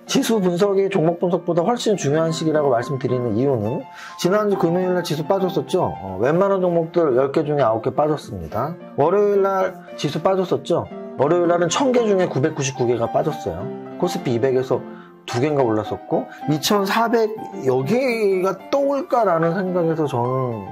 지수 분석이 종목 분석보다 훨씬 중요한 시기라고 말씀드리는 이유는 지난주 금요일날 지수 빠졌었죠. 웬만한 종목들 10개 중에 9개 빠졌습니다. 월요일날 지수 빠졌었죠. 월요일날은 1000개 중에 999개가 빠졌어요. 코스피 200에서 2개인가 올랐었고 2400 여기가 또 올까라는 생각에서 저는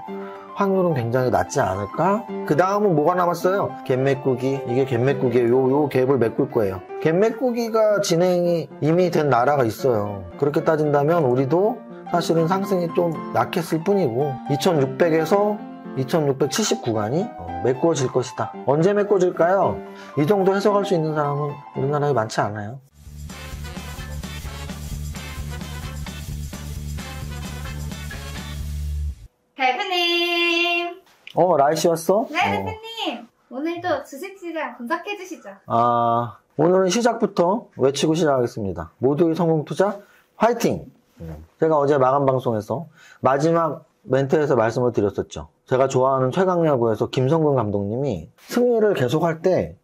확률은 굉장히 낮지 않을까? 그 다음은 뭐가 남았어요? 갭 메꾸기. 이게 갭 메꾸기예요. 요 갭을 메꿀 거예요. 갭 메꾸기가 진행이 이미 된 나라가 있어요. 그렇게 따진다면 우리도 사실은 상승이 좀 약했을 뿐이고 2600에서 2670 구간이 메꿔질 것이다. 언제 메꿔질까요? 이 정도 해석할 수 있는 사람은 우리나라에 많지 않아요. 대표님! 라이씨 왔어? 네, 대표님! 오늘도 주식시장 분석해 주시죠. 오늘은 시작부터 외치고 시작하겠습니다. 모두의 성공 투자 화이팅! 제가 어제 마감 방송에서 마지막 멘트에서 말씀을 드렸었죠. 제가 좋아하는 최강야구에서 김성근 감독님이 승리를 계속할 때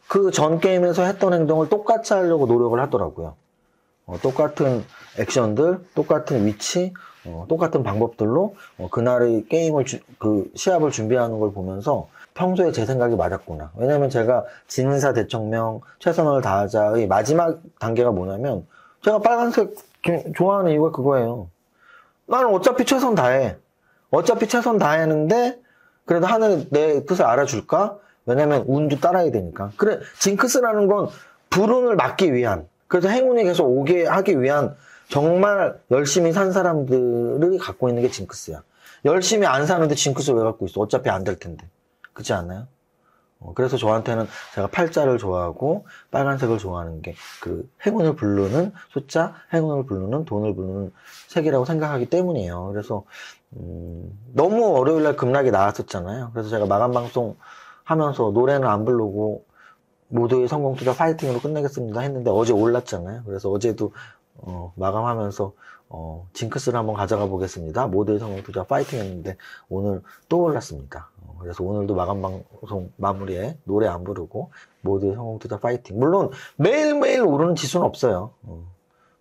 그 전 게임에서 했던 행동을 똑같이 하려고 노력을 하더라고요. 똑같은 액션들, 똑같은 위치, 똑같은 방법들로 그날의 게임을 시합을 준비하는 걸 보면서 평소에 제 생각이 맞았구나. 왜냐면 제가 진사대청명, 최선을 다하자의 마지막 단계가 뭐냐면 제가 빨간색 좋아하는 이유가 그거예요. 나는 어차피 최선 다해. 어차피 최선 다했는데 그래도 하늘이 내 뜻을 알아줄까? 왜냐면 운도 따라야 되니까. 그래, 징크스라는 건 불운을 막기 위한, 그래서 행운이 계속 오게 하기 위한 정말 열심히 산 사람들이 갖고 있는 게 징크스야. 열심히 안 사는데 징크스를 왜 갖고 있어? 어차피 안 될 텐데. 그렇지 않나요? 그래서 저한테는 제가 팔자를 좋아하고 빨간색을 좋아하는 게 그 행운을 부르는 숫자, 행운을 부르는 돈을 부르는 색이라고 생각하기 때문이에요. 그래서 너무 월요일날 급락이 나왔었잖아요. 그래서 제가 마감 방송 하면서 노래는 안 부르고 모두의 성공 투자 파이팅으로 끝내겠습니다 했는데 어제 올랐잖아요. 그래서 어제도 마감하면서 징크스를 한번 가져가 보겠습니다. 모두의 성공 투자 파이팅 했는데 오늘 또 올랐습니다. 그래서 오늘도 마감 방송 마무리에 노래 안 부르고 모두의 성공 투자 파이팅. 물론 매일매일 오르는 지수는 없어요.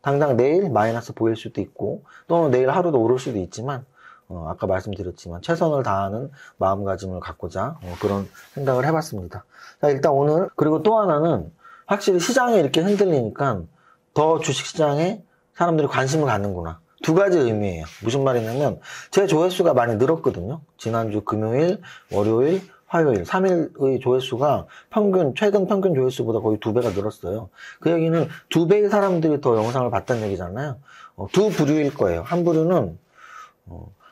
당장 내일 마이너스 보일 수도 있고 또는 내일 하루도 오를 수도 있지만 아까 말씀드렸지만 최선을 다하는 마음가짐을 갖고자 그런 생각을 해봤습니다. 자, 일단 오늘 그리고 또 하나는 확실히 시장이 이렇게 흔들리니까 더 주식시장에 사람들이 관심을 갖는구나. 두 가지 의미예요. 무슨 말이냐면 제 조회수가 많이 늘었거든요. 지난주 금요일, 월요일, 화요일 3일의 조회수가 최근 평균 조회수보다 거의 2배가 늘었어요. 그 얘기는 2배의 사람들이 더 영상을 봤다는 얘기잖아요. 두 부류일 거예요. 한 부류는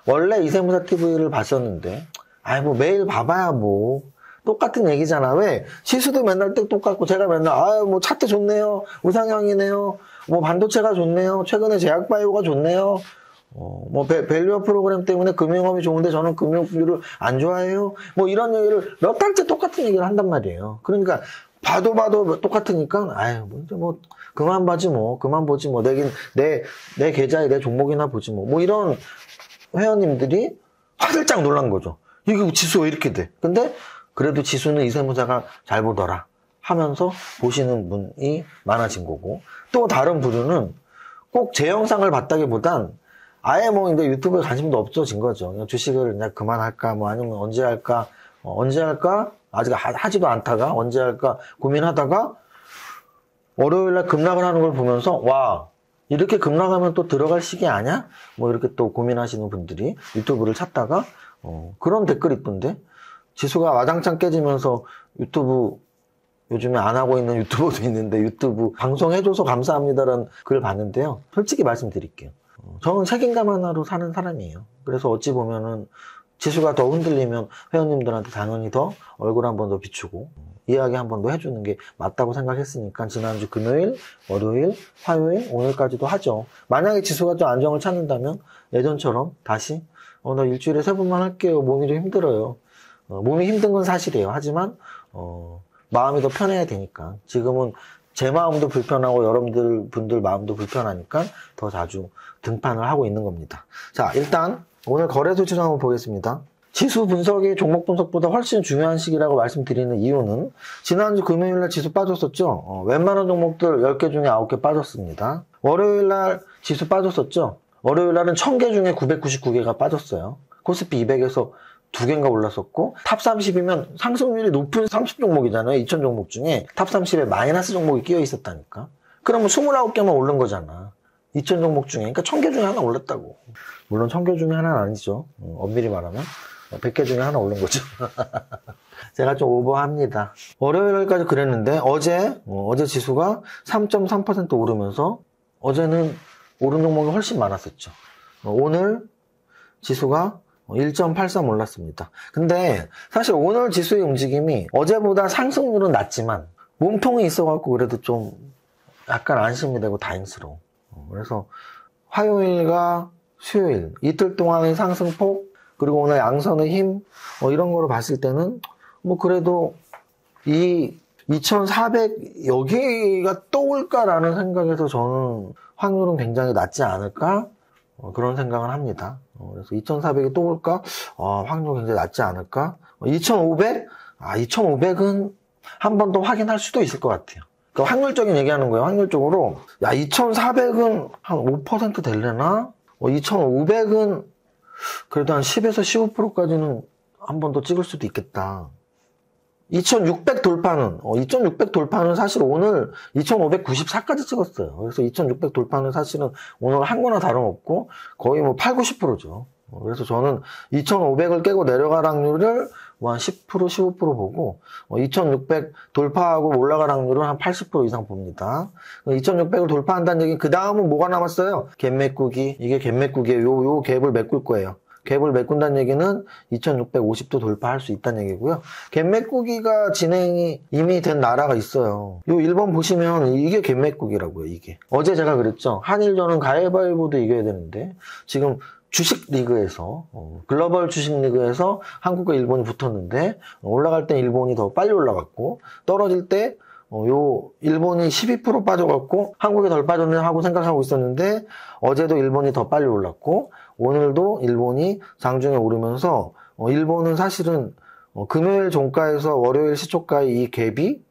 원래 이세무사 TV를 봤었는데 뭐 매일 봐봐야 뭐 똑같은 얘기잖아. 왜? 시수도 맨날 똑같고 제가 맨날 뭐 차트 좋네요. 우상향이네요. 뭐 반도체가 좋네요. 최근에 제약바이오가 좋네요. 뭐 밸류업 프로그램 때문에 금융업이 좋은데 저는 금융주를 안 좋아해요. 뭐 이런 얘기를 몇 달째 똑같은 얘기를 한단 말이에요. 그러니까 봐도 똑같으니까 뭐 그만 보지 뭐 내 계좌에 내 종목이나 보지 뭐 이런 회원님들이 화들짝 놀란 거죠. 이게 지수 왜 이렇게 돼? 근데 그래도 지수는 이세무사가 잘 보더라 하면서 보시는 분이 많아진 거고, 또 다른 부류는 꼭 제 영상을 봤다기보단 아예 뭐 이제 유튜브에 관심도 없어진 거죠. 그냥 주식을 그냥 그만할까 뭐 아니면 언제 할까 아직 하지도 않다가 언제 할까 고민하다가 월요일날 급락을 하는 걸 보면서 와, 이렇게 급락하면 또 들어갈 시기 아냐? 뭐 이렇게 또 고민하시는 분들이 유튜브를 찾다가 그런 댓글이 있던데, 지수가 와장창 깨지면서 유튜브 요즘에 안 하고 있는 유튜버도 있는데 유튜브 방송해줘서 감사합니다라는 글을 봤는데요. 솔직히 말씀드릴게요. 저는 책임감 하나로 사는 사람이에요. 그래서 어찌 보면은 지수가 더 흔들리면 회원님들한테 당연히 더 얼굴 한 번 더 비추고 이야기 한 번 더 해주는 게 맞다고 생각했으니까 지난주 금요일, 월요일, 화요일, 오늘까지도 하죠. 만약에 지수가 좀 안정을 찾는다면 예전처럼 다시 나 일주일에 3번만 할게요. 몸이 좀 힘들어요. 몸이 힘든 건 사실이에요. 하지만 마음이 더 편해야 되니까 지금은 제 마음도 불편하고 여러분들 분들 마음도 불편하니까 더 자주 등판을 하고 있는 겁니다. 자, 일단 오늘 거래소 추정 한번 보겠습니다. 지수 분석이 종목 분석보다 훨씬 중요한 시기라고 말씀드리는 이유는 지난주 금요일날 지수 빠졌었죠. 웬만한 종목들 10개 중에 9개 빠졌습니다. 월요일날 지수 빠졌었죠. 월요일날은 1000개 중에 999개가 빠졌어요. 코스피 200에서 2개인가 올랐었고 탑 30이면 상승률이 높은 30 종목이잖아요. 2000 종목 중에 탑 30에 마이너스 종목이 끼어 있었다니까. 그러면 29개만 오른 거잖아. 2000 종목 중에. 그러니까 1000개 중에 하나 올랐다고. 물론 1000개 중에 하나는 아니죠. 엄밀히 말하면 100개 중에 하나 오른 거죠. 제가 좀 오버합니다. 월요일까지 그랬는데 어제 지수가 3.3% 오르면서 어제는 오른 종목이 훨씬 많았었죠. 오늘 지수가 1.83 올랐습니다. 근데 사실 오늘 지수의 움직임이 어제보다 상승률은 낮지만 몸통이 있어갖고 그래도 좀 약간 안심이 되고 다행스러워. 그래서 화요일과 수요일 이틀 동안의 상승폭 그리고 오늘 양선의 힘 이런 거로 봤을 때는 뭐 그래도 이 2400 여기가 또 올까라는 생각에서 저는 확률은 굉장히 낮지 않을까 그런 생각을 합니다. 그래서 2400이 또 올까 확률 굉장히 낮지 않을까 2500? 2500은 한 번 더 확인할 수도 있을 것 같아요. 그러니까 확률적인 얘기하는 거예요. 확률적으로 2400은 한 5% 될려나 2500은 그래도 한 10에서 15%까지는 한 번 더 찍을 수도 있겠다. 2600 돌파는 2600 돌파는 사실 오늘 2594까지 찍었어요. 그래서 2600 돌파는 사실은 오늘 한 거나 다름없고 거의 뭐 8, 90%죠. 그래서 저는 2500을 깨고 내려갈 확률을 한 10%, 15% 보고 2600 돌파하고 올라갈 확률은 한 80% 이상 봅니다. 2600을 돌파한다는 얘기는 그 다음은 뭐가 남았어요? 갭 메꾸기. 이게 갭 메꾸기예요. 요 갭을 메꿀 거예요. 갭을 메꾼다는 얘기는 2650도 돌파할 수 있다는 얘기고요. 갭 메꾸기가 진행이 이미 된 나라가 있어요. 요 1번 보시면 이게 갭 메꾸기라고요. 이게. 어제 제가 그랬죠. 한일전은 가위바위보도 이겨야 되는데 지금 주식 리그에서 글로벌 주식 리그에서 한국과 일본이 붙었는데 올라갈 때 일본이 더 빨리 올라갔고 떨어질 때 요 일본이 12% 빠져갖고 한국이 덜 빠졌네 하고 생각하고 있었는데 어제도 일본이 더 빨리 올랐고 오늘도 일본이 장중에 오르면서 일본은 사실은 금요일 종가에서 월요일 시초가의 이 갭이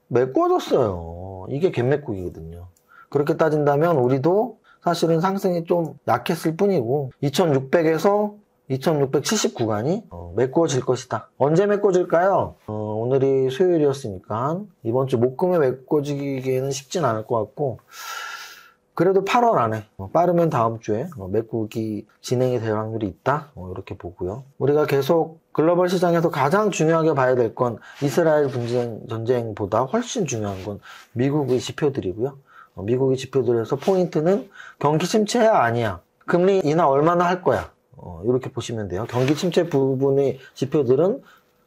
메꿔졌어요. 이게 갭 메꾸기거든요. 그렇게 따진다면 우리도 사실은 상승이 좀 약했을 뿐이고 2600에서 2670 구간이 메꿔질 것이다. 언제 메꿔질까요? 오늘이 수요일이었으니까 이번 주 목금에 메꿔지기에는 쉽진 않을 것 같고 그래도 8월 안에 빠르면 다음 주에 메꾸기 진행이 될 확률이 있다. 이렇게 보고요. 우리가 계속 글로벌 시장에서 가장 중요하게 봐야 될 건 이스라엘 전쟁보다 훨씬 중요한 건 미국의 지표들이고요. 미국의 지표들에서 포인트는 경기 침체야 아니야. 금리 인하 얼마나 할 거야. 이렇게 보시면 돼요. 경기 침체 부분의 지표들은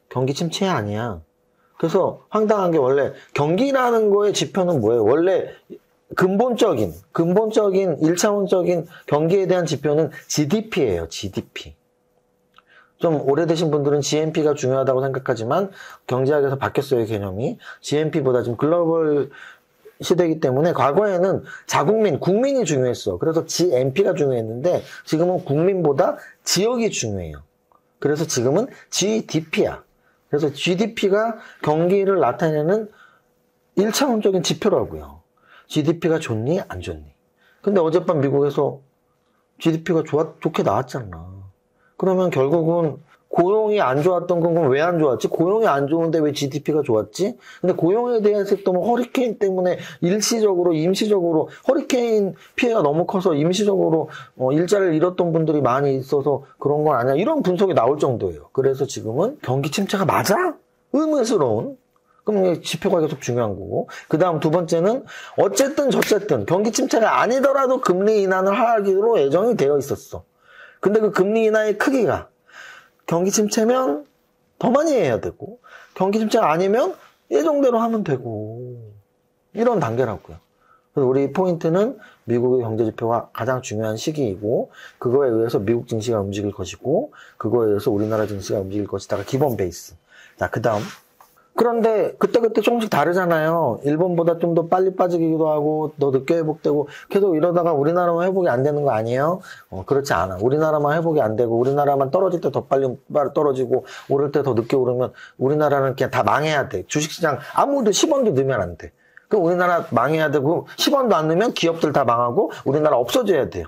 경기 침체야 아니야. 그래서 황당한 게 원래 경기라는 거의 지표는 뭐예요? 원래 근본적인 1차원적인 경기에 대한 지표는 GDP예요. GDP. 좀 오래되신 분들은 GNP가 중요하다고 생각하지만 경제학에서 바뀌었어요. 개념이. GNP보다 지금 글로벌 시대이기 때문에 과거에는 국민이 중요했어. 그래서 GNP가 중요했는데 지금은 국민보다 지역이 중요해요. 그래서 지금은 GDP야. 그래서 GDP가 경기를 나타내는 1차원적인 지표라고요. GDP가 좋니 안 좋니. 근데 어젯밤 미국에서 GDP가 좋게 나왔잖아. 그러면 결국은 고용이 안 좋았던 건 왜 안 좋았지? 고용이 안 좋은데 왜 GDP가 좋았지? 근데 고용에 대해서 또 뭐 허리케인 때문에 임시적으로 허리케인 피해가 너무 커서 임시적으로 일자리를 잃었던 분들이 많이 있어서 그런 건 아니야. 이런 분석이 나올 정도예요. 그래서 지금은 경기 침체가 맞아? 의문스러운. 그럼 지표가 계속 중요한 거고. 그 다음 두 번째는 어쨌든 저쨌든 경기 침체가 아니더라도 금리 인하를 하기로 예정이 되어 있었어. 근데 그 금리 인하의 크기가 경기 침체면 더 많이 해야 되고 경기 침체가 아니면 예정대로 하면 되고 이런 단계라고요. 그래서 우리 포인트는 미국의 경제지표가 가장 중요한 시기이고 그거에 의해서 미국 증시가 움직일 것이고 그거에 의해서 우리나라 증시가 움직일 것이다가 기본 베이스. 자, 그 다음 그런데 그때그때 조금씩 다르잖아요. 일본보다 좀 더 빨리 빠지기도 하고 더 늦게 회복되고 계속 이러다가 우리나라만 회복이 안 되는 거 아니에요? 그렇지 않아. 우리나라만 회복이 안 되고 우리나라만 떨어질 때 더 빨리 떨어지고 오를 때 더 늦게 오르면 우리나라는 그냥 다 망해야 돼. 주식시장 아무도 10원도 넣으면 안 돼. 그럼 우리나라 망해야 되고 10원도 안 넣으면 기업들 다 망하고 우리나라 없어져야 돼요.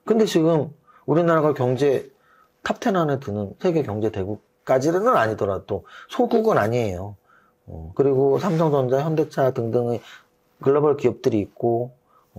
근데 지금 우리나라가 경제 탑10 안에 드는 세계 경제 대국까지는 아니더라도 소국은 아니에요. 그리고 삼성전자, 현대차 등등의 글로벌 기업들이 있고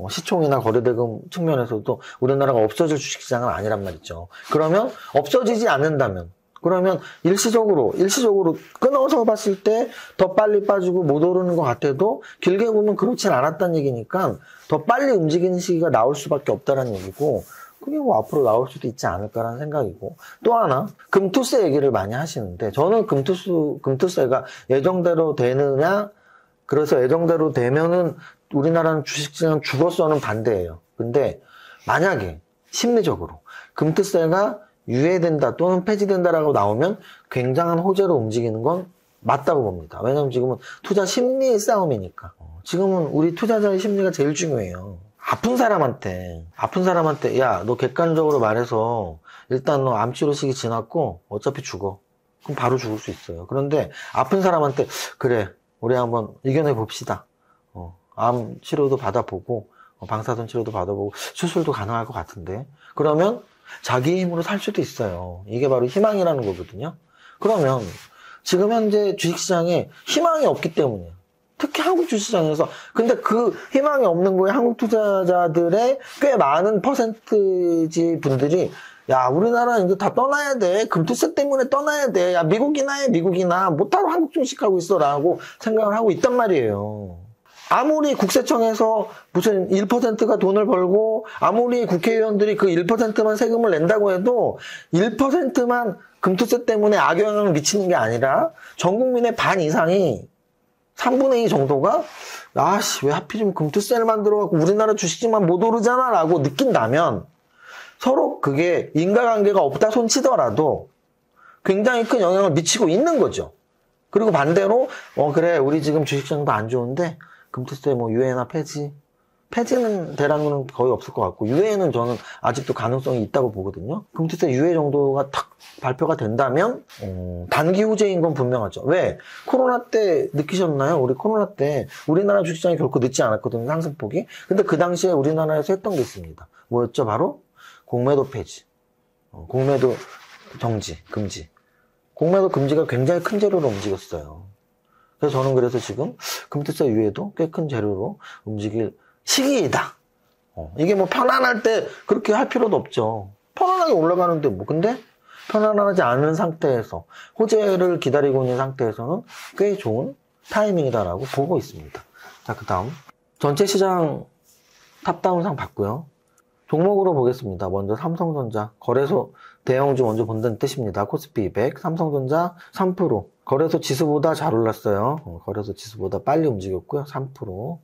시총이나 거래대금 측면에서도 우리나라가 없어질 주식시장은 아니란 말이죠. 그러면 없어지지 않는다면 그러면 일시적으로 끊어서 봤을 때 더 빨리 빠지고 못 오르는 것 같아도 길게 보면 그렇진 않았다는 얘기니까 더 빨리 움직이는 시기가 나올 수밖에 없다는 얘기고 그게 뭐 앞으로 나올 수도 있지 않을까라는 생각이고 또 하나 금투세 얘기를 많이 하시는데 저는 금투세가 예정대로 되느냐 그래서 예정대로 되면은 우리나라는 주식시장 죽었어는 반대예요. 근데 만약에 심리적으로 금투세가 유예된다 또는 폐지된다라고 나오면 굉장한 호재로 움직이는 건 맞다고 봅니다. 왜냐하면 지금은 투자 심리의 싸움이니까. 지금은 우리 투자자의 심리가 제일 중요해요. 아픈 사람한테 야, 너 객관적으로 말해서 일단 너 암치료 시기 지났고 어차피 죽어. 그럼 바로 죽을 수 있어요. 그런데 아픈 사람한테 그래, 우리 한번 이겨내 봅시다. 암 치료도 받아보고 방사선 치료도 받아보고 수술도 가능할 것 같은데 그러면 자기 힘으로 살 수도 있어요. 이게 바로 희망이라는 거거든요. 그러면 지금 현재 주식시장에 희망이 없기 때문이에요. 특히 한국 주식시장에서. 근데 그 희망이 없는 거에 한국 투자자들의 꽤 많은 퍼센트지 분들이 야, 우리나라 이제 다 떠나야 돼. 금투세 때문에 떠나야 돼. 야, 미국이나 해, 미국이나. 못하고 한국 주식하고 있어. 라고 생각을 하고 있단 말이에요. 아무리 국세청에서 무슨 1%가 돈을 벌고 아무리 국회의원들이 그 1%만 세금을 낸다고 해도 1%만 금투세 때문에 악영향을 미치는 게 아니라 전 국민의 반 이상이 3분의 2 정도가 아씨 왜 하필이면 금투세를 만들어갖고 우리나라 주식만 못 오르잖아 라고 느낀다면 서로 그게 인과관계가 없다 손치더라도 굉장히 큰 영향을 미치고 있는 거죠. 그리고 반대로 그래 우리 지금 주식시장도 안 좋은데 금투세 뭐 유예나 폐지는 대란은 거의 없을 것 같고 유예는 저는 아직도 가능성이 있다고 보거든요. 금투세 유예 정도가 탁 발표가 된다면 단기 호재인 건 분명하죠. 왜? 코로나 때 느끼셨나요? 우리 코로나 때 우리나라 주식시장이 결코 늦지 않았거든요. 상승폭이. 근데 그 당시에 우리나라에서 했던 게 있습니다. 뭐였죠? 바로 공매도 폐지, 공매도 금지. 공매도 금지가 굉장히 큰 재료로 움직였어요. 그래서 저는 그래서 지금 금투세 유예도 꽤 큰 재료로 움직일 시기이다. 이게 뭐 편안할 때 그렇게 할 필요도 없죠. 편안하게 올라가는데 뭐. 근데 편안하지 않은 상태에서 호재를 기다리고 있는 상태에서는 꽤 좋은 타이밍이다라고 보고 있습니다. 자, 그 다음 전체 시장 탑다운상 봤고요. 종목으로 보겠습니다. 먼저 삼성전자 거래소 대형주 먼저 본다는 뜻입니다. 코스피 200 삼성전자 3% 거래소 지수보다 잘 올랐어요. 거래소 지수보다 빨리 움직였고요. 3%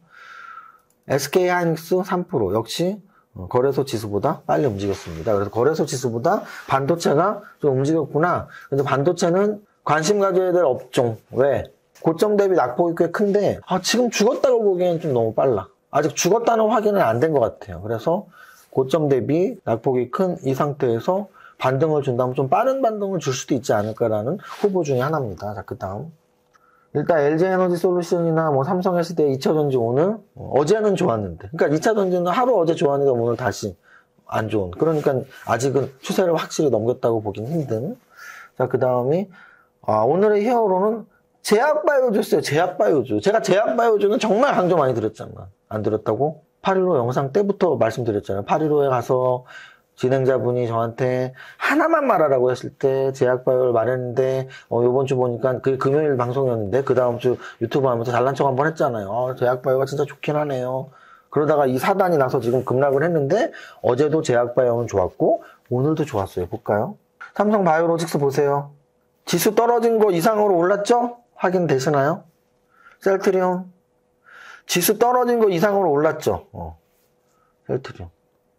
SK하이닉스 3% 역시 거래소 지수보다 빨리 움직였습니다. 그래서 거래소 지수보다 반도체가 좀 움직였구나. 근데 반도체는 관심 가져야 될 업종. 왜? 고점 대비 낙폭이 꽤 큰데 지금 죽었다고 보기에는 좀 너무 빨라. 아직 죽었다는 확인은 안 된 것 같아요. 그래서 고점 대비 낙폭이 큰 이 상태에서 반등을 준다면 좀 빠른 반등을 줄 수도 있지 않을까라는 후보 중에 하나입니다. 자, 그 다음. 일단 LG에너지솔루션이나 뭐 삼성 SDI 2차전지 오늘 어제는 좋았는데 그러니까 2차전지는 하루 어제 좋았는데 오늘 다시 안 좋은 그러니까 아직은 추세를 확실히 넘겼다고 보긴 힘든. 자, 그 다음이 오늘의 히어로는 제약바이오주였어요. 제약바이오주. 제가 제약바이오주는 정말 강조 많이 드렸잖아. 안 드렸다고? 8.15 영상 때부터 말씀드렸잖아요. 8.15에 가서 진행자분이 저한테 하나만 말하라고 했을 때 제약바이오를 말했는데 요번 주 보니까 그게 금요일 방송이었는데 그 다음 주 유튜브 하면서 잘난 척 한번 했잖아요. 제약바이오가 진짜 좋긴 하네요. 그러다가 이 사단이 나서 지금 급락을 했는데 어제도 제약바이오는 좋았고 오늘도 좋았어요. 볼까요? 삼성바이오로직스 보세요. 지수 떨어진 거 이상으로 올랐죠? 확인되시나요? 셀트리온 지수 떨어진 거 이상으로 올랐죠? 셀트리온.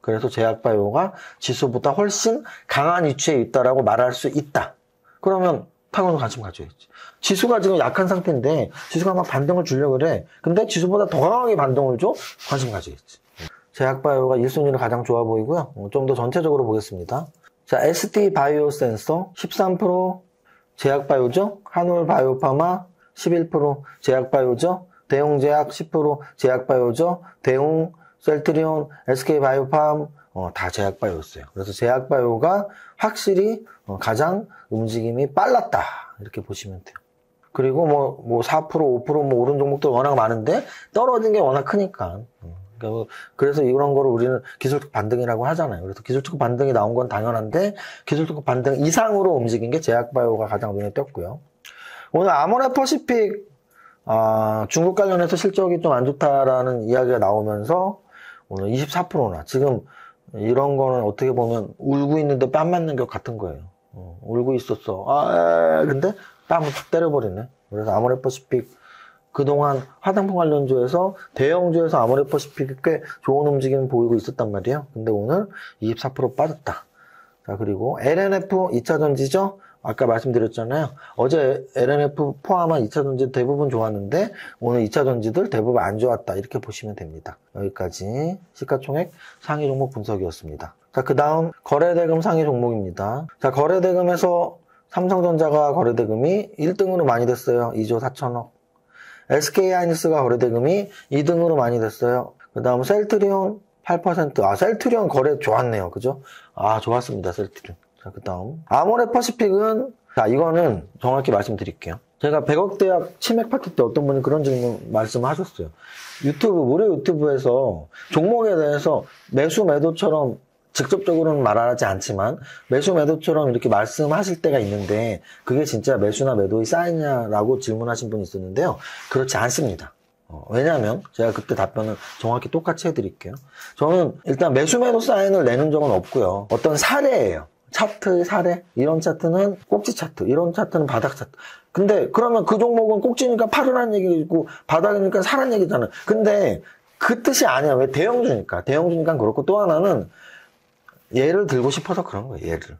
그래서 제약바이오가 지수보다 훨씬 강한 위치에 있다라고 말할 수 있다. 그러면 타고난 관심 가져야지. 지수가 지금 약한 상태인데 지수가 막 반등을 주려고 그래. 근데 지수보다 더 강하게 반등을 줘? 관심 가져야지. 제약바이오가 1순위로 가장 좋아 보이고요. 좀 더 전체적으로 보겠습니다. 자, ST바이오센서 13%, 제약바이오죠. 한올바이오파마 11%, 제약바이오죠. 대웅제약 10%, 제약바이오죠. 대웅, 셀트리온, SK바이오팜 다 제약바이오였어요. 그래서 제약바이오가 확실히 가장 움직임이 빨랐다 이렇게 보시면 돼요. 그리고 뭐 4%, 5% 뭐 오른 종목도 워낙 많은데 떨어진 게 워낙 크니까. 그래서 이런 거를 우리는 기술적 반등이라고 하잖아요. 그래서 기술적 반등이 나온 건 당연한데 기술적 반등 이상으로 움직인 게 제약바이오가 가장 눈에 띄었고요. 오늘 아모레퍼시픽 중국 관련해서 실적이 좀 안 좋다라는 이야기가 나오면서 오늘 24%나 지금 이런 거는 어떻게 보면 울고 있는데 뺨 맞는 것 같은 거예요. 울고 있었어. 근데 뺨을 탁 때려버리네. 그래서 아모레퍼시픽 그동안 화장품 관련주에서 대형주에서 아모레퍼시픽이 꽤 좋은 움직임을 보이고 있었단 말이에요. 근데 오늘 24% 빠졌다. 자, 그리고 LNF 2차전지죠. 아까 말씀드렸잖아요. 어제 LNF 포함한 2차전지 대부분 좋았는데 오늘 2차전지들 대부분 안 좋았다. 이렇게 보시면 됩니다. 여기까지 시가총액 상위 종목 분석이었습니다. 자, 그 다음 거래대금 상위 종목입니다. 자, 거래대금에서 삼성전자가 거래대금이 1등으로 많이 됐어요. 2조 4천억. SK하이닉스가 거래대금이 2등으로 많이 됐어요. 그 다음 셀트리온 8%. 셀트리온 거래 좋았네요. 그죠? 좋았습니다. 셀트리온. 자, 그 다음. 아모레퍼시픽은, 자, 이거는 정확히 말씀드릴게요. 제가 100억 대학 치맥 파티 때 어떤 분이 그런 질문 말씀을 하셨어요. 무료 유튜브에서 종목에 대해서 매수 매도처럼 직접적으로는 말하지 않지만 매수 매도처럼 이렇게 말씀하실 때가 있는데 그게 진짜 매수나 매도의 사인이냐라고 질문하신 분이 있었는데요. 그렇지 않습니다. 왜냐하면 제가 그때 답변을 정확히 똑같이 해드릴게요. 저는 일단 매수 매도 사인을 내는 적은 없고요. 어떤 사례예요. 차트의 사례, 이런 차트는 꼭지 차트, 이런 차트는 바닥 차트. 근데 그러면 그 종목은 꼭지니까 팔으라는 얘기고 바닥이니까 사라는 얘기잖아요. 근데 그 뜻이 아니야. 왜? 대형주니까 그렇고 또 하나는 예를 들고 싶어서 그런 거예요. 예를.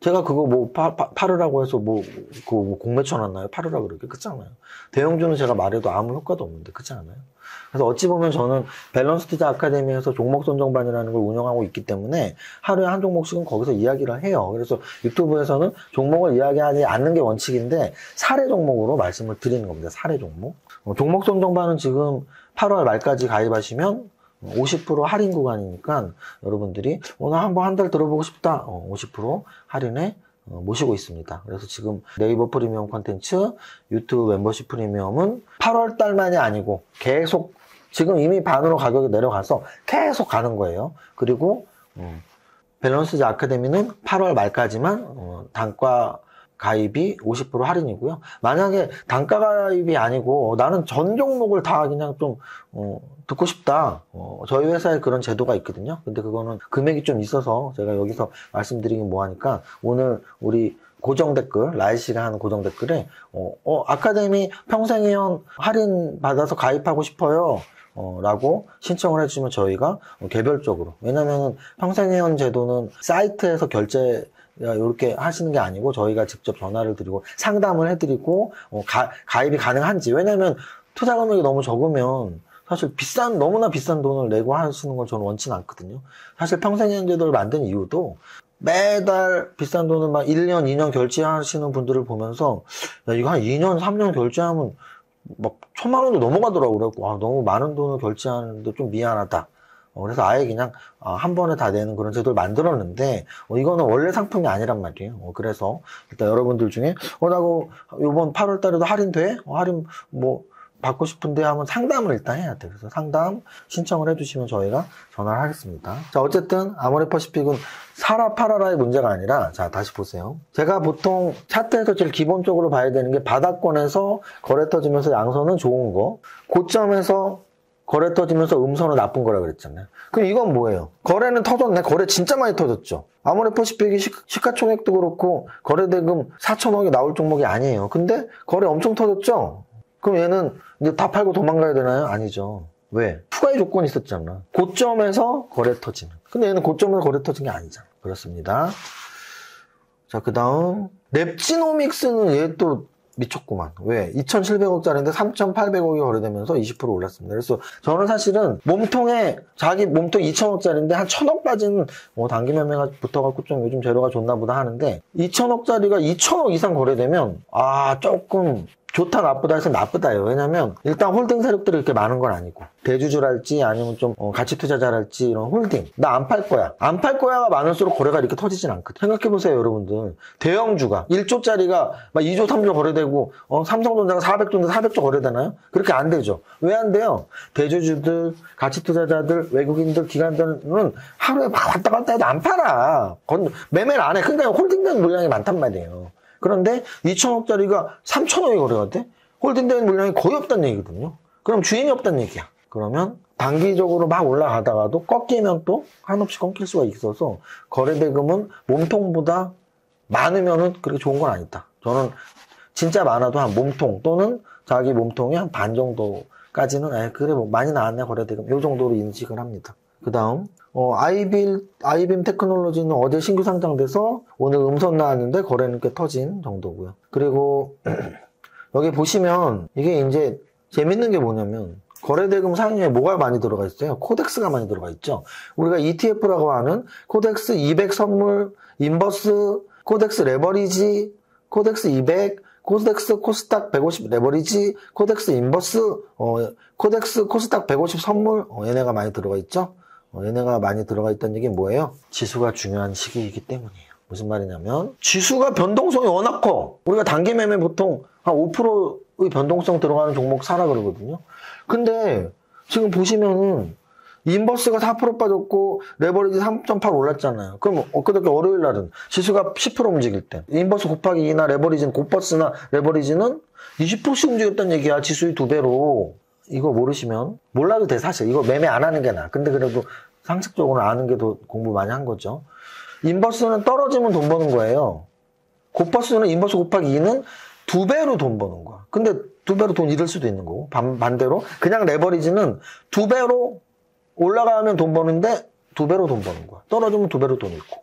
제가 그거 뭐 팔으라고 해서 그거 공매 쳐놨나요? 팔으라고 그렇게 그렇잖아요. 대형주는 제가 말해도 아무 효과도 없는데 그렇지 않아요? 그래서 어찌 보면 저는 밸런스 투자 아카데미에서 종목 선정반이라는 걸 운영하고 있기 때문에 하루에 한 종목씩은 거기서 이야기를 해요. 그래서 유튜브에서는 종목을 이야기하지 않는 게 원칙인데 사례 종목으로 말씀을 드리는 겁니다. 사례 종목. 종목 선정반은 지금 8월 말까지 가입하시면 50% 할인 구간이니까 여러분들이 오늘 한번 한 달 들어보고 싶다. 50% 할인에 모시고 있습니다. 그래서 지금 네이버 프리미엄 콘텐츠, 유튜브 멤버십 프리미엄은 8월 달만이 아니고 계속 지금 이미 반으로 가격이 내려가서 계속 가는 거예요. 그리고 밸런스즈 아카데미는 8월 말까지만 단가 가입이 50% 할인이고요. 만약에 단가 가입이 아니고 나는 전 종목을 다 그냥 좀 듣고 싶다. 저희 회사에 그런 제도가 있거든요. 근데 그거는 금액이 좀 있어서 제가 여기서 말씀드리긴 뭐하니까 오늘 우리 고정 댓글, 라이 씨가 하는 고정 댓글에 아카데미 평생회원 할인 받아서 가입하고 싶어요. 라고 신청을 해주시면 저희가 개별적으로, 왜냐면은 평생회원 제도는 사이트에서 결제 이렇게 하시는 게 아니고 저희가 직접 전화를 드리고 상담을 해드리고 가입이 가능한지. 왜냐면 투자 금액이 너무 적으면 사실 너무나 비싼 돈을 내고 하시는 걸 저는 원치는 않거든요. 사실 평생회원 제도를 만든 이유도 매달 비싼 돈을 막 1년, 2년 결제하시는 분들을 보면서 야, 이거 한 2년, 3년 결제하면 막 1,000만 원도 넘어가더라고요. 그래갖고 너무 많은 돈을 결제하는데 좀 미안하다. 그래서 아예 그냥 한 번에 다 내는 그런 제도를 만들었는데 이거는 원래 상품이 아니란 말이에요. 그래서 일단 여러분들 중에 나고 이번 8월 달에도 할인돼? 할인 뭐 받고 싶은데 하면 상담을 일단 해야 돼. 그래서 상담 신청을 해주시면 저희가 전화를 하겠습니다. 자, 어쨌든 아모레퍼시픽은 사라 팔아라의 문제가 아니라, 자, 다시 보세요. 제가 보통 차트에서 제일 기본적으로 봐야 되는 게 바닥권에서 거래 터지면서 양선은 좋은 거, 고점에서 거래 터지면서 음선은 나쁜 거라 그랬잖아요. 그럼 이건 뭐예요? 거래는 터졌네. 거래 진짜 많이 터졌죠. 아모레퍼시픽이 시가총액도 그렇고 거래대금 4천억이 나올 종목이 아니에요. 근데 거래 엄청 터졌죠? 그럼 얘는 이제 다 팔고 도망가야 되나요? 아니죠. 왜? 추가의 조건이 있었잖아. 고점에서 거래 터지는. 근데 얘는 고점에서 거래 터진 게 아니잖아. 그렇습니다. 자, 그 다음 랩지노믹스는 얘 또 미쳤구만. 왜? 2,700억짜리인데 3,800억이 거래되면서 20% 올랐습니다. 그래서 저는 사실은 자기 몸통 2,000억짜리인데 한 1,000억까지는 단기 매매가 붙어갖고 좀 요즘 재료가 좋나 보다 하는데 2,000억짜리가 2,000억 이상 거래되면 조금 좋다 나쁘다 해서 나쁘다요. 왜냐면 일단 홀딩 세력들이 이렇게 많은 건 아니고 대주주랄지 아니면 좀 가치 투자자랄지 이런 홀딩 나 안 팔 거야. 안 팔 거야가 많을수록 거래가 이렇게 터지진 않거든. 생각해보세요 여러분들. 대형주가 1조짜리가 막 2조 3조 거래되고 삼성전자가 400조인데 400조 거래되나요? 그렇게 안 되죠. 왜 안 돼요? 대주주들 가치 투자자들 외국인들 기관들은 하루에 막 왔다 갔다 해도 안 팔아. 매매를 안 해. 그러니까 홀딩된 물량이 많단 말이에요. 그런데 2,000억짜리가 3,000억이 거래가 돼? 홀딩된 물량이 거의 없다는 얘기거든요. 그럼 주인이 없다는 얘기야. 그러면 단기적으로 막 올라가다가도 꺾이면 또 한없이 꺾일 수가 있어서 거래대금은 몸통보다 많으면은 그렇게 좋은 건 아니다. 저는 진짜 많아도 한 몸통 또는 자기 몸통이 한 반 정도까지는 그래 뭐 많이 나왔네 거래대금 이 정도로 인식을 합니다. 그 다음 아이빔 테크놀로지는 어제 신규 상장돼서 오늘 음선 나왔는데 거래는 꽤 터진 정도고요. 그리고 여기 보시면 이게 이제 재밌는 게 뭐냐면 거래대금 상위에 뭐가 많이 들어가 있어요? 코덱스가 많이 들어가 있죠. 우리가 ETF라고 하는 코덱스 200 선물, 인버스, 코덱스 레버리지, 코덱스 200, 코덱스 코스닥 150 레버리지, 코덱스 인버스, 코덱스 코스닥 150 선물, 얘네가 많이 들어가 있죠. 얘네가 많이 들어가 있다는 얘기는 뭐예요? 지수가 중요한 시기이기 때문이에요. 무슨 말이냐면 지수가 변동성이 워낙 커. 우리가 단기 매매 보통 한 5%의 변동성 들어가는 종목 사라 그러거든요. 근데 지금 보시면은 인버스가 4% 빠졌고 레버리지 3.8 올랐잖아요. 그럼 엊그저께 월요일 날은 지수가 10% 움직일 때 인버스 곱하기 2나 레버리지는 고버스나 레버리지는 20%씩 움직였다는 얘기야. 지수의 2배로. 이거 모르시면 몰라도 돼 사실. 이거 매매 안 하는 게 나아. 근데 그래도 상식적으로 아는 게 더 공부 많이 한 거죠. 인버스는 떨어지면 돈 버는 거예요. 고버스는 인버스 곱하기 2는 2배로 돈 버는 거야. 근데 2배로 돈 잃을 수도 있는 거고 반대로 그냥 레버리지는 2배로 올라가면 돈 버는데 2배로 돈 버는 거야. 떨어지면 2배로 돈 잃고.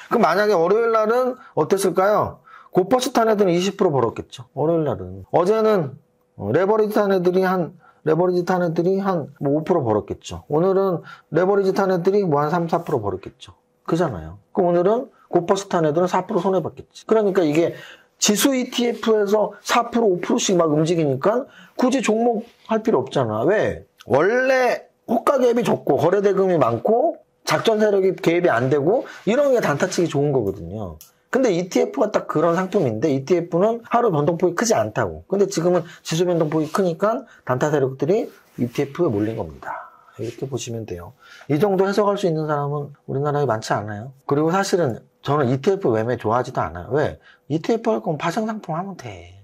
그럼 만약에 월요일 날은 어땠을까요? 고버스 탄 애들은 20% 벌었겠죠. 월요일 날은. 어제는 레버리지 탄 애들이 한 5% 벌었겠죠. 오늘은 레버리지 탄 애들이 뭐 한 3, 4% 벌었겠죠. 그잖아요. 그럼 오늘은 고버스 탄 애들은 4% 손해봤겠지. 그러니까 이게 지수 ETF에서 4%, 5%씩 막 움직이니까 굳이 종목 할 필요 없잖아. 왜? 원래 호가 갭이 적고 거래대금이 많고 작전 세력이 개입이 안 되고 이런 게 단타치기 좋은 거거든요. 근데 ETF가 딱 그런 상품인데 ETF는 하루 변동폭이 크지 않다고. 근데 지금은 지수 변동폭이 크니까 단타 세력들이 ETF에 몰린 겁니다. 이렇게 보시면 돼요. 이 정도 해석할 수 있는 사람은 우리나라에 많지 않아요. 그리고 사실은 저는 ETF 매매 좋아하지도 않아요. 왜? ETF 할 거면 파생상품 하면 돼.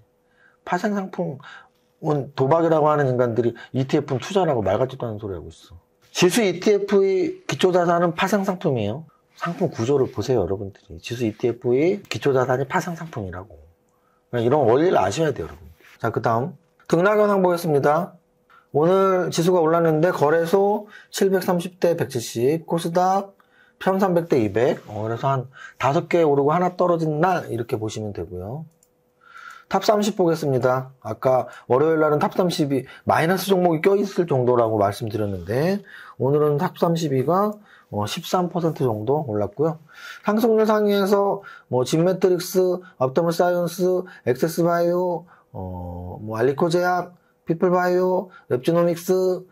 파생상품은 도박이라고 하는 인간들이 ETF는 투자라고 말 같지도 않은 소리 하고 있어. 지수 ETF의 기초자산은 파생상품이에요. 상품 구조를 보세요, 여러분들이. 지수 ETF의 기초자산이 파생상품이라고. 이런 원리를 아셔야 돼요, 여러분. 자, 그 다음. 등락 현황 보겠습니다. 오늘 지수가 올랐는데, 거래소 730대 170, 코스닥 1300대 200. 그래서 한 5개 오르고 하나 떨어진 날, 이렇게 보시면 되고요. 탑 30 보겠습니다. 아까 월요일 날은 탑 30이 마이너스 종목이 껴있을 정도라고 말씀드렸는데, 오늘은 탑 32가 13% 정도 올랐고요. 상승률 상위에서 진매트릭스, 업터멀 사이언스, 엑세스바이오, 알리코제약, 피플바이오, 랩지노믹스,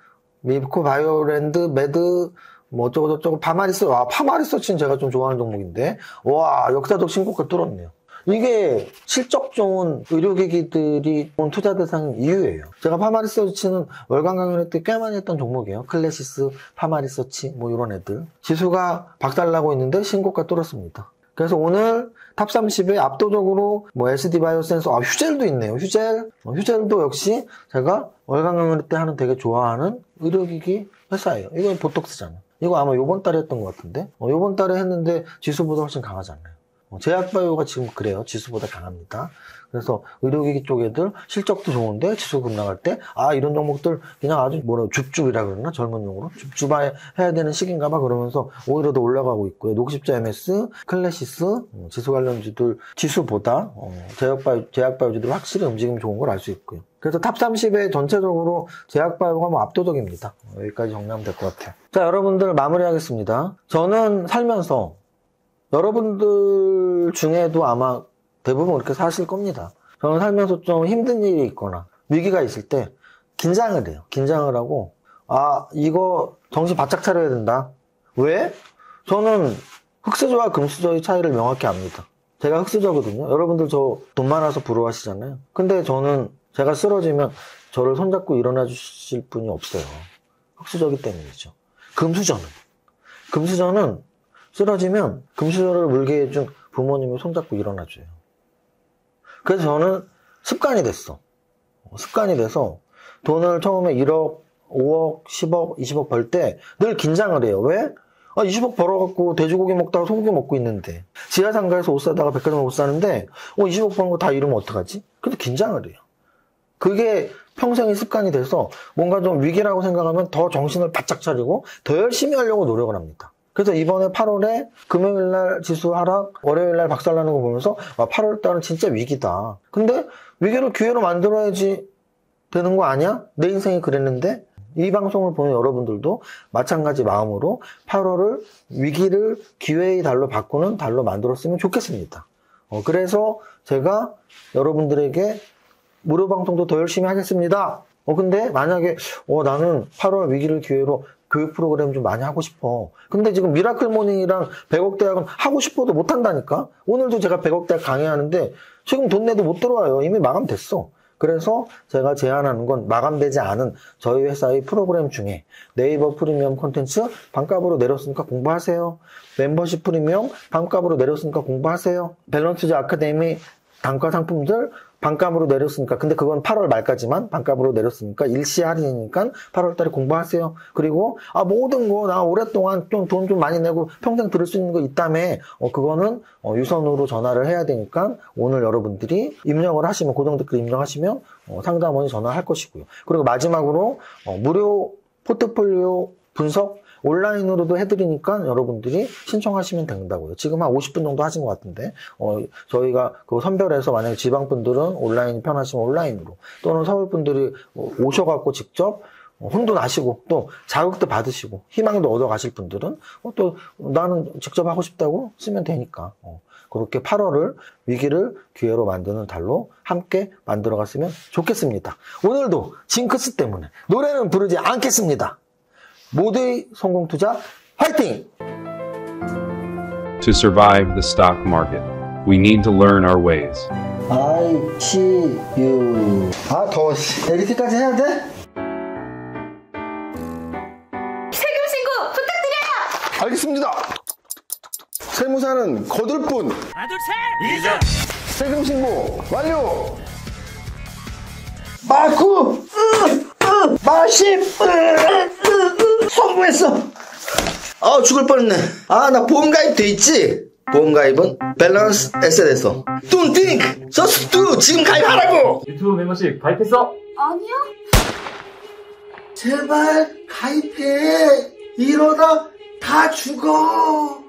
미코바이오랜드, 매드, 어쩌고저쩌고, 파마리서치는 제가 좀 좋아하는 종목인데, 와, 역사적 신고가 뚫었네요. 이게 실적 좋은 의료기기들이 좋은 투자 대상인 이유예요. 제가 파마리서치는 월간 강연회 때 꽤 많이 했던 종목이에요. 클래시스, 파마리서치, 이런 애들. 지수가 박살나고 있는데 신고가 뚫었습니다. 그래서 오늘 탑 30에 압도적으로 SD 바이오센서, 휴젤도 있네요. 휴젤도 역시 제가 월간 강연회 때 하는 되게 좋아하는 의료기기 회사예요. 이건 보톡스잖아. 이거 아마 요번 달에 했던 것 같은데, 요번 달에 했는데 지수보다 훨씬 강하잖아요. 제약바이오가 지금 그래요. 지수보다 강합니다. 그래서 의료기기 쪽 애들 실적도 좋은데 지수 급락할 때 이런 종목들 그냥 아주 줍줍이라 그러나 젊은 용어로 줍줍해야 되는 시기인가 봐 그러면서 오히려 더 올라가고 있고요. 녹십자 MS, 클래시스, 지수 관련주들 지수보다 제약바이오주들 확실히 움직임 좋은 걸 알 수 있고요. 그래서 탑 30에 전체적으로 제약바이오가 압도적입니다. 여기까지 정리하면 될 것 같아요. 자, 여러분들 마무리하겠습니다. 저는 살면서 여러분들 중에도 아마 대부분 그렇게 사실 겁니다. 저는 살면서 좀 힘든 일이 있거나 위기가 있을 때 긴장을 해요. 긴장을 하고 이거 정신 바짝 차려야 된다. 왜? 저는 흑수저와 금수저의 차이를 명확히 압니다. 제가 흑수저거든요. 여러분들 저 돈 많아서 부러워하시잖아요. 근데 저는 제가 쓰러지면 저를 손잡고 일어나 주실 분이 없어요. 흑수저기 때문이죠. 금수저는 쓰러지면 금수저를 물게 해준 부모님이 손잡고 일어나줘요. 그래서 저는 습관이 됐어. 습관이 돼서 돈을 처음에 1억, 5억, 10억, 20억 벌 때 늘 긴장을 해요. 왜? 20억 벌어갖고 돼지고기 먹다가 소고기 먹고 있는데 지하상가에서 옷 사다가 백화점 옷 사는데 20억 버는 거 다 잃으면 어떡하지? 그래서 긴장을 해요. 그게 평생의 습관이 돼서 뭔가 좀 위기라고 생각하면 더 정신을 바짝 차리고 더 열심히 하려고 노력을 합니다. 그래서 이번에 8월에 금요일날 지수 하락, 월요일날 박살나는 거 보면서 8월달은 진짜 위기다. 근데 위기를 기회로 만들어야지 되는 거 아니야? 내 인생이 그랬는데? 이 방송을 보는 여러분들도 마찬가지 마음으로 8월을 위기를 기회의 달로 바꾸는 달로 만들었으면 좋겠습니다. 그래서 제가 여러분들에게 무료 방송도 더 열심히 하겠습니다. 근데 만약에 나는 8월 위기를 기회로 교육 프로그램 좀 많이 하고 싶어. 근데 지금 미라클 모닝이랑 100억 대학은 하고 싶어도 못 한다니까? 오늘도 제가 100억 대학 강의하는데 지금 돈 내도 못 들어와요. 이미 마감됐어. 그래서 제가 제안하는 건 마감되지 않은 저희 회사의 프로그램 중에 네이버 프리미엄 콘텐츠 반값으로 내렸으니까 공부하세요. 멤버십 프리미엄 반값으로 내렸으니까 공부하세요. 밸런스즈 아카데미 단가 상품들 반값으로 내렸으니까 근데 그건 8월 말까지만 반값으로 내렸으니까 일시 할인이니까 8월 달에 공부하세요. 그리고 모든 거 나 오랫동안 좀 돈 좀 많이 내고 평생 들을 수 있는 거 있다며 그거는 유선으로 전화를 해야 되니까 오늘 여러분들이 입력을 하시면 고정 댓글 입력하시면 상담원이 전화할 것이고요. 그리고 마지막으로 무료 포트폴리오 분석 온라인으로도 해드리니까 여러분들이 신청하시면 된다고요. 지금 한 50분 정도 하신 것 같은데 저희가 그 선별해서 만약에 지방분들은 온라인이 편하시면 온라인으로 또는 서울분들이 오셔갖고 직접 혼도 나시고 또 자극도 받으시고 희망도 얻어가실 분들은 또 나는 직접 하고 싶다고 쓰면 되니까 그렇게 8월을 위기를 기회로 만드는 달로 함께 만들어갔으면 좋겠습니다. 오늘도 징크스 때문에 노래는 부르지 않겠습니다. 모두의 성공 투자 화이팅! To survive the stock market, we need to learn our ways. I see you. 더워. 이렇게까지 해야 돼? 세금 신고 부탁드려요. 알겠습니다. 세무사는 거들 뿐. 세금 신고 완료. 마구 마십 성공했어. 죽을 뻔했네. 나 보험가입 돼 있지? 보험가입은 밸런스 에셋에서 Don't think, just do. 지금 가입하라고. 유튜브 멤버십 가입했어? 아니요. 제발 가입해. 이러다 다 죽어.